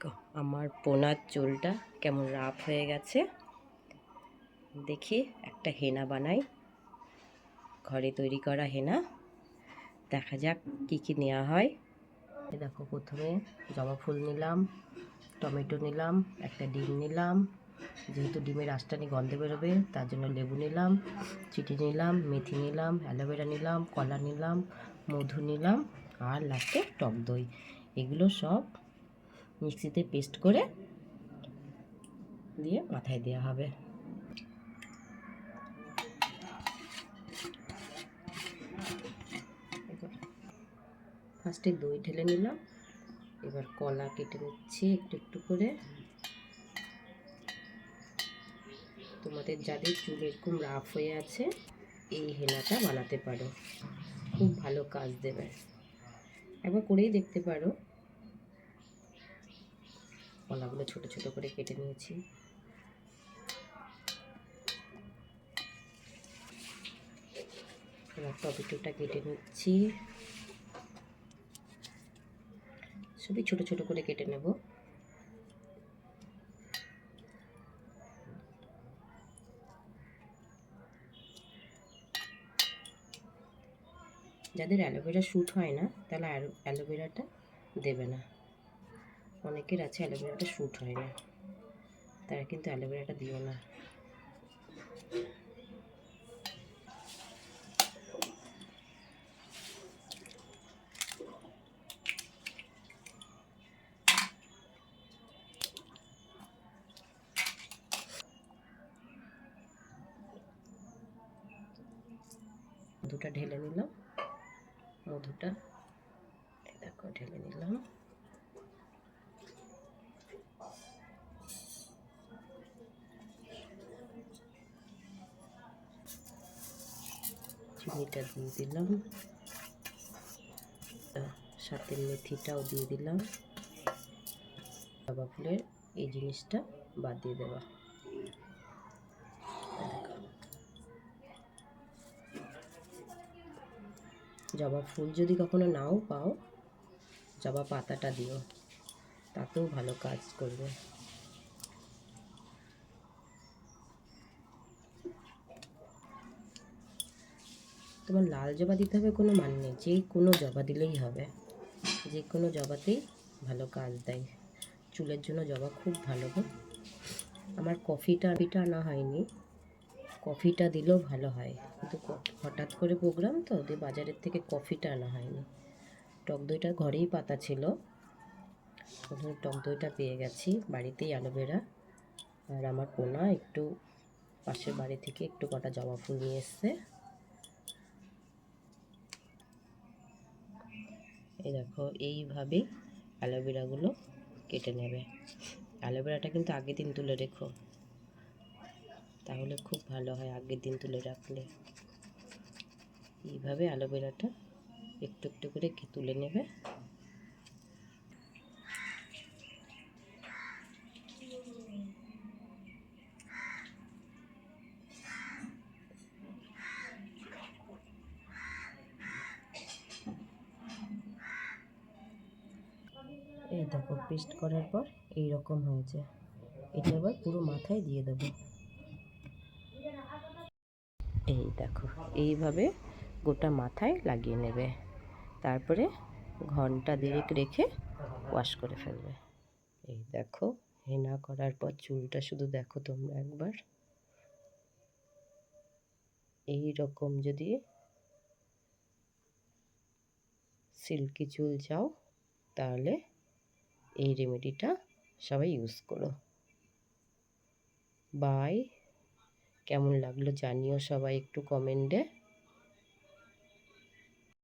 দেখো আমার পোনার চুলটা কেমন রাফ হয়ে গেছে। দেখি একটা হেনা বানাই, ঘরে তৈরি করা হেনা। দেখা যাক কি কি নেওয়া হয়। দেখো প্রথমে জবা ফুল নিলাম, টমেটো নিলাম, একটা ডিম নিলাম, যেহেতু ডিমের আঁশটানি গন্ধে বেরোবে তার জন্য লেবু নিলাম, চিনি নিলাম, মেথি নিলাম, অ্যালোভেরা নিলাম, কলা নিলাম, মধু নিলাম, আর লাস্টে টক দই। এগুলো সব মিক্সিতে পেস্ট করে দিয়ে মাথায় দেওয়া হবে। ফার্স্টে দই ঢেলে নিলাম, এবার কলা কেটে নিচ্ছি একটু একটু করে। তোমাদের যাদের চুল এরকম রাফ হয়ে আছে এই হেনাটা বানাতে পারো, খুব ভালো কাজ দেবে, একবার করেই দেখতে পারো। কলাগুলো ছোট ছোট করে কেটে নিয়েছি। এবার টমেটোটা কেটে নিচ্ছি, সবই ছোট ছোট করে কেটে নেব। যাদের অ্যালোভেরা শ্যুট হয় না তাহলে অ্যালোভেরাটা দেবে না। অনেকের আছে অ্যালোভেরাটা শ্যুট হয় না, তারা কিন্তু অ্যালোভেরাটা দিও না। মধুটা ঢেলে নিলাম, মধুটা দেখো ঢেলে নিলাম। চিনিটা দিয়ে দিলাম, সাথে মেথিটাও দিয়ে দিলাম। জবা ফুলের এই জিনিসটা বাদ দিয়ে দেওয়া। জবা ফুল যদি কখনো নাও পাও, জবা পাতাটা দিও, তাতেও ভালো কাজ করবে। তোমার লাল জবা দিতে হবে কোনো মানে নেই, যে কোনো জবা দিলেই হবে, যে কোনো জবাতেই ভালো কাজ দেয়। চুলের জন্য জবা খুব ভালো গো। আমার কফিটা আনা হয়নি, কফিটা দিলেও ভালো হয়, কিন্তু হঠাৎ করে প্রোগ্রাম তো দিয়ে বাজারের থেকে কফিটা আনা হয়নি। টক দইটা ঘরেই পাতা ছিল, প্রথমে টক দইটা পেয়ে গেছি বাড়িতেই। অ্যালোভেরা আর আমার পোনা একটু পাশের বাড়ি থেকে একটু কটা জবা ফুল নিয়ে এসছে। এই দেখো এইভাবেই অ্যালোভেরাগুলো কেটে নেবে। অ্যালোভেরাটা কিন্তু আগের দিন তুলে রেখো, তাহলে খুব ভালো হয় আগের দিন তুলে রাখলে। এইভাবে অ্যালোভেরাটা একটু একটু করে তুলে নেবে। এই দেখো পেস্ট করার পর এই রকম হয়েছে, এটা এবার পুরো মাথায় দিয়ে দেবো। এই দেখো এইভাবে গোটা মাথায় লাগিয়ে নেবে, তারপরে ঘন্টা দেড়েক রেখে ওয়াশ করে ফেলবে। এই দেখো হেনা করার পর চুলটা শুধু দেখো তোমরা একবার। এই রকম যদি সিল্কি চুল চাও তাহলে এই রেমেডিটা সবাই ইউজ করো। বাই। কেমন লাগলো জানিও সবাই একটু কমেন্টে।